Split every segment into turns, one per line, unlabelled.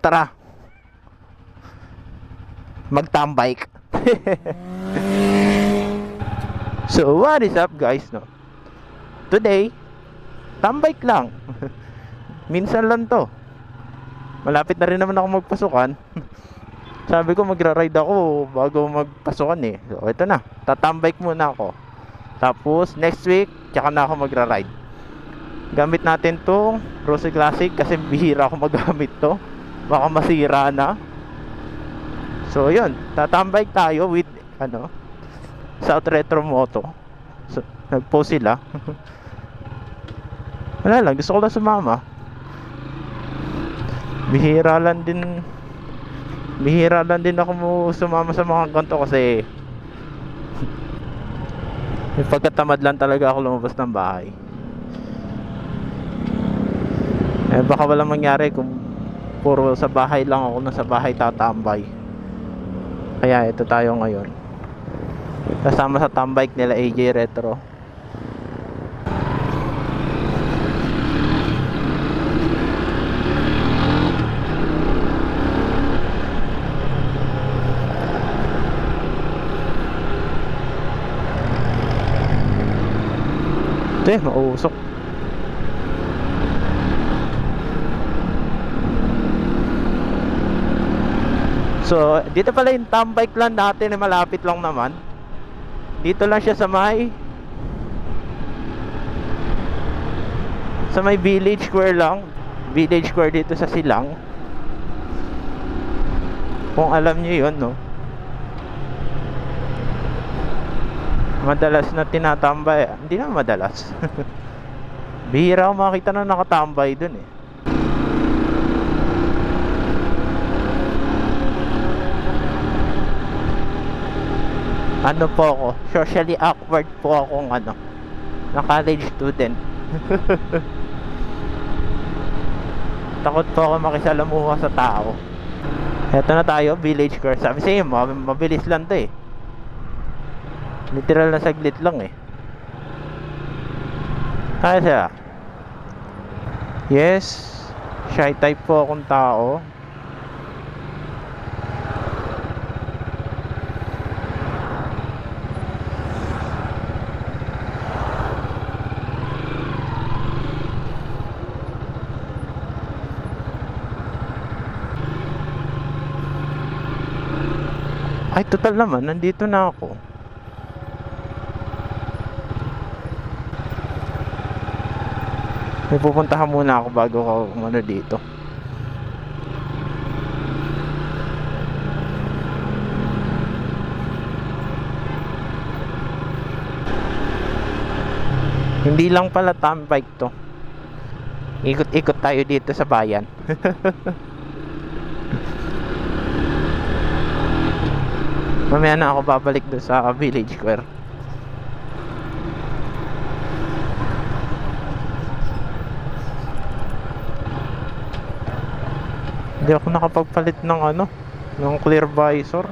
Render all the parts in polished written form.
Tara, magtambike. So what is up guys, no? Today, tambike lang. Minsan lang to. Malapit na rin naman ako magpasukan. Sabi ko magra-ride ako bago magpasukan eh. So ito na, tatambike muna ako. Tapos next week, tsaka na ako magra-ride. Gamit natin tong Rossi Classic kasi bihira ako magamit to. Baka masira na. So yun, tatambike tayo with South Retro Moto. So, nag-post sila. Wala lang, gusto ko lang sumama. Bihira lang din ako sumama sa mga ganito kasi pagkatamad lang talaga ako lumabas ng bahay. Baka walang mangyari kung puro sa bahay lang ako, nasa bahay tatambay. Kaya ito tayo ngayon, kasama sa tambike nila AJ Retro. Ito mausok. So dito pala yung tambike lang natin, malapit lang naman. Dito lang siya sa may Village Square lang. Village Square dito sa Silang. Kung alam niyo yun, no? Madalas na tinatambay. Hindi na madalas. Bihira ako makita na nakatambay dun eh. Ano po ako, socially awkward po akong na college student. Takot po ako makisalamuha sa tao. Eto na tayo, Village Square. Sabi sa'yo, mabilis lang to eh. Literal na saglit lang eh. Kaya siya. Yes, shy type po akong tao. Ay, total naman, nandito na ako. May pupuntahan muna ako bago ako dito. Hindi lang pala tambike to. Ikot-ikot tayo dito sa bayan. Mamaya na ako babalik doon sa Village Square. Hindi ako nakapagpalit ng clear visor.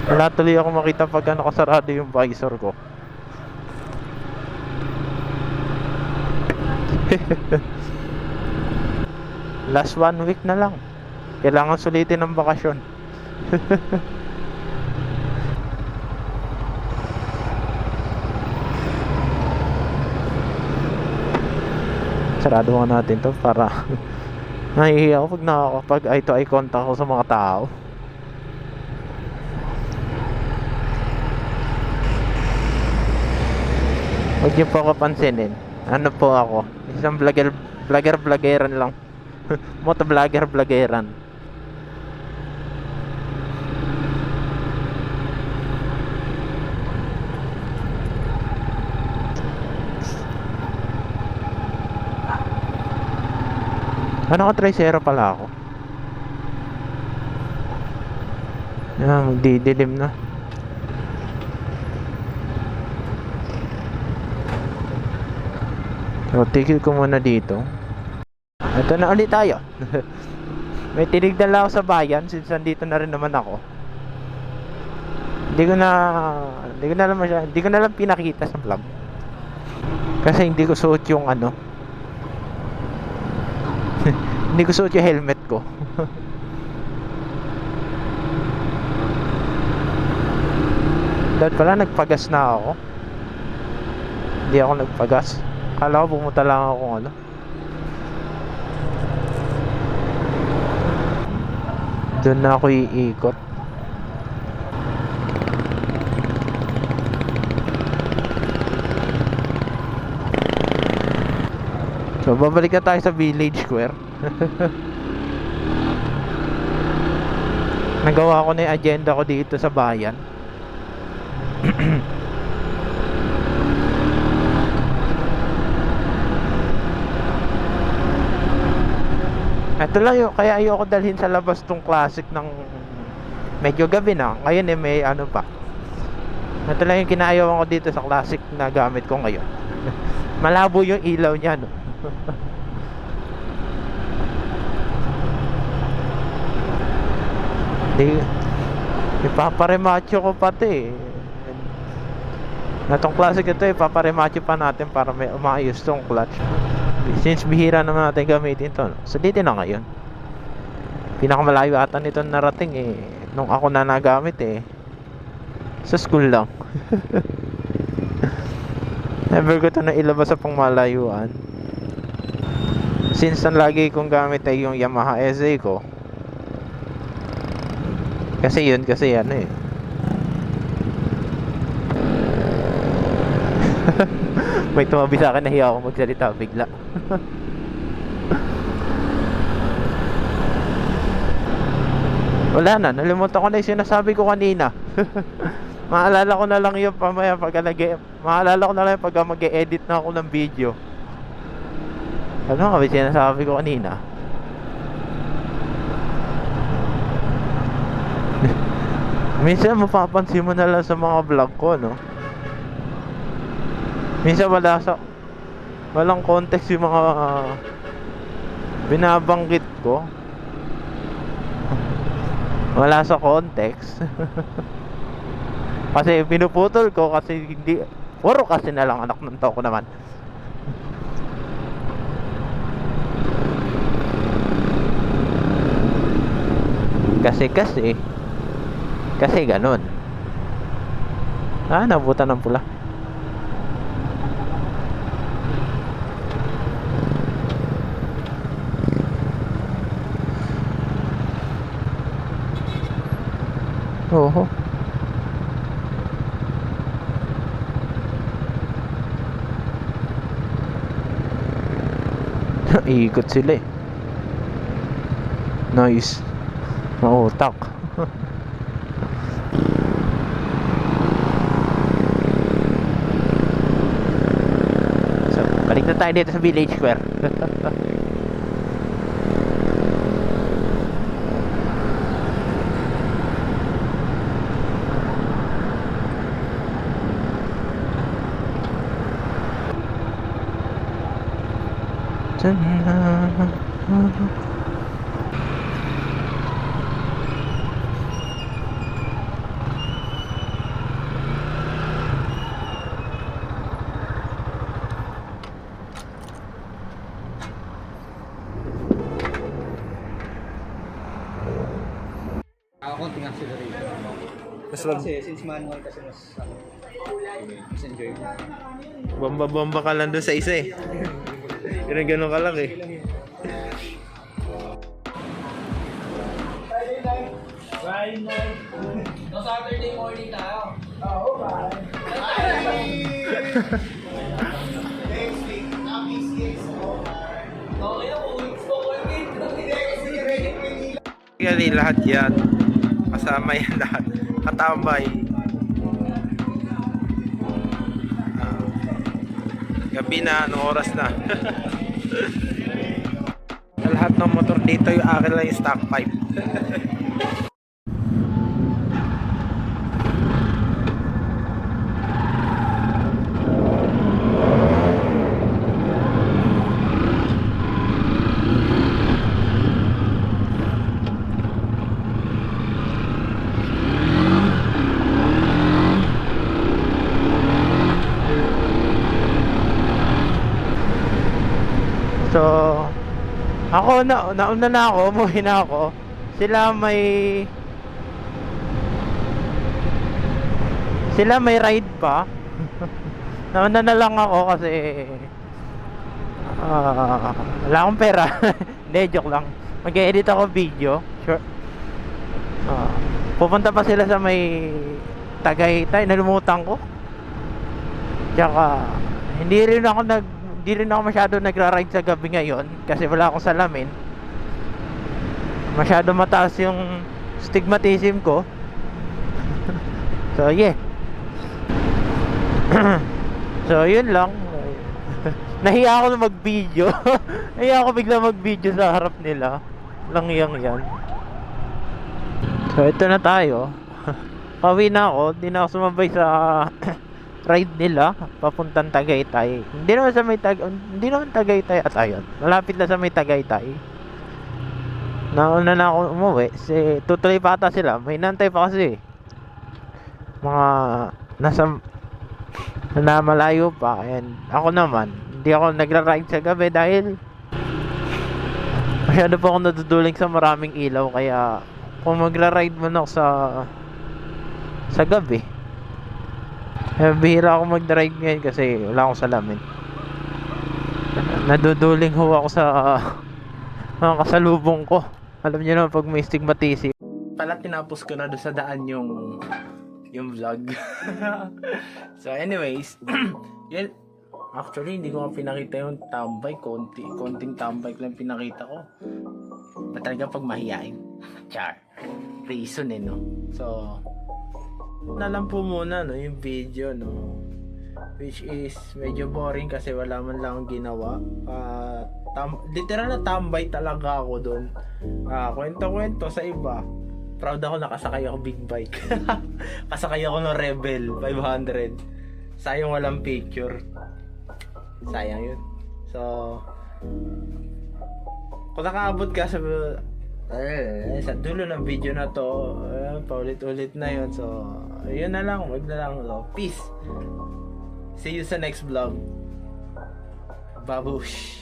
Wala tuloy ako makita pag nakasarado yung visor ko. Last 1 week na lang. Kailangan sulitin ng bakasyon. Sarado nga natin to para nahihiya ako pag nakakapag eye to eye contact ako sa mga tao. Huwag niyo po ako pansinin. Ano po ako, isang vloggeran lang. Motovloggeran. Naka-tricero pala ako. Magdidilim na. So, tigil ko muna dito. Ito na ulit tayo. May tinignan lang ako sa bayan since nandito na rin naman ako. Hindi ko na lang pinakita sa vlog. Kasi hindi ko suot yung Hindi ko suot yung helmet ko. Dahil pala nagpagas na ako. Hindi ako nagpagas. Kala ko pumunta lang ako ano. Doon na ako iikot. So babalik na tayo sa Village Square. Nagawa ko na yung agenda ko dito sa bayan. Ito lang yung, kaya ayoko dalhin sa labas tong classic ng medyo gabi na. Ngayon may ano pa. Ito lang yung kinaayawan ko dito sa classic na gamit ko ngayon. Malabo yung ilaw niya, no? Ipaparemacho ko pati na tong classic ito, ipaparemacho pa natin para may umaayos tong clutch. Since bihira naman natin gamitin to, no? So dito na ngayon. Pinakamalayo ata nito narating nung ako na nagamit sa school lang. Never ko to na ilabas sa pangmalayuan. Since ang lagi kong gamit ay yung Yamaha SA ko. Kasi ano may tumabi sa akin, nahiya ako magsalita bigla. Wala na, nalimutan ko na yung sinasabi ko kanina. Maalala ko na lang yung pamaya maalala ko na lang pag mag-e-edit na ako ng video. Ano nga ba sinasabi ko kanina? Minsan mapapansin mo na lang sa mga vlog ko, no? Minsan walang context yung mga binabanggit ko. Wala sa context. Kasi pinuputol ko kasi hindi, puro kasi na lang anak ng tao ko naman. Kasi ganun. Nabutan ng pula. Oho. Ikot sila Nice. Mautak. So, balik na tayo dito sa Village Square.
Konting accelerator. Kasi since manual kasi mas enjoyable.
Bomba ka lang doon sa isa Ganun ka lang
Friday night. No, Saturday morning tayo. Oo, bye. Next week, PCX. Okay na, weeks ko
Kasi lahat yan, kasama yan lahat, katambay. Gabi na, anong oras na? Lahat ng motor dito, yung akin lang yung stock pipe. So ako nauna na ako, umuwi na ako. Sila may ride pa. Nauna na lang ako kasi wala akong pera. Hindi, joke lang. Mag-edit ako video. Sure. Pupunta pa sila sa may Tagaytay, nalumutan ko. Tsaka hindi rin ako masyado nagra-ride sa gabi ngayon kasi wala akong salamin. Masyado mataas yung stigmatism ko. So yeah. So yun lang. Nahiya ako na mag-video. Nahiya ako bigla mag-video sa harap nila. Langyang yan. So ito na tayo. Pauwi na ako. Di na ako sumabay sa ride nila papuntang Tagaytay. Hindi naman Tagaytay at ayun. Malapit na sa may Tagaytay. Nauna na ako umuwi. Tutuloy pa ata sila. May nantay pa kasi. Mga na malayo pa. And ako naman, hindi ako nagra-ride sa gabi dahil masyado pa ako naduduling sa maraming ilaw. Kaya kung magra-ride man ako sa gabi, bihira ako mag-drive ngayon kasi wala akong salamin. Naduduling ho ako sa mga kasalubong ko. Alam niyo naman pag may stigmatism. Pala tinapos ko na doon sa daan yung vlog. So anyways, yun. Actually hindi ko nga pinakita yung tambay. Konting tambay lang pinakita ko. Talaga pag mahihain. Char. Reason no. So na lang po muna no yung video no, which is medyo boring kasi wala man lang ginawa. Literal na tambay talaga ako doon. Kwento sa iba. Proud ako nakasakay ako big bike. Kasakay ako ng Rebel 500. Sayang walang picture. Sayang yun. So kung nakaabot ka sa dulo ng video na to, paulit-ulit na yun. So yun na lang, wag na lang. So, peace. See you sa next vlog. Babush.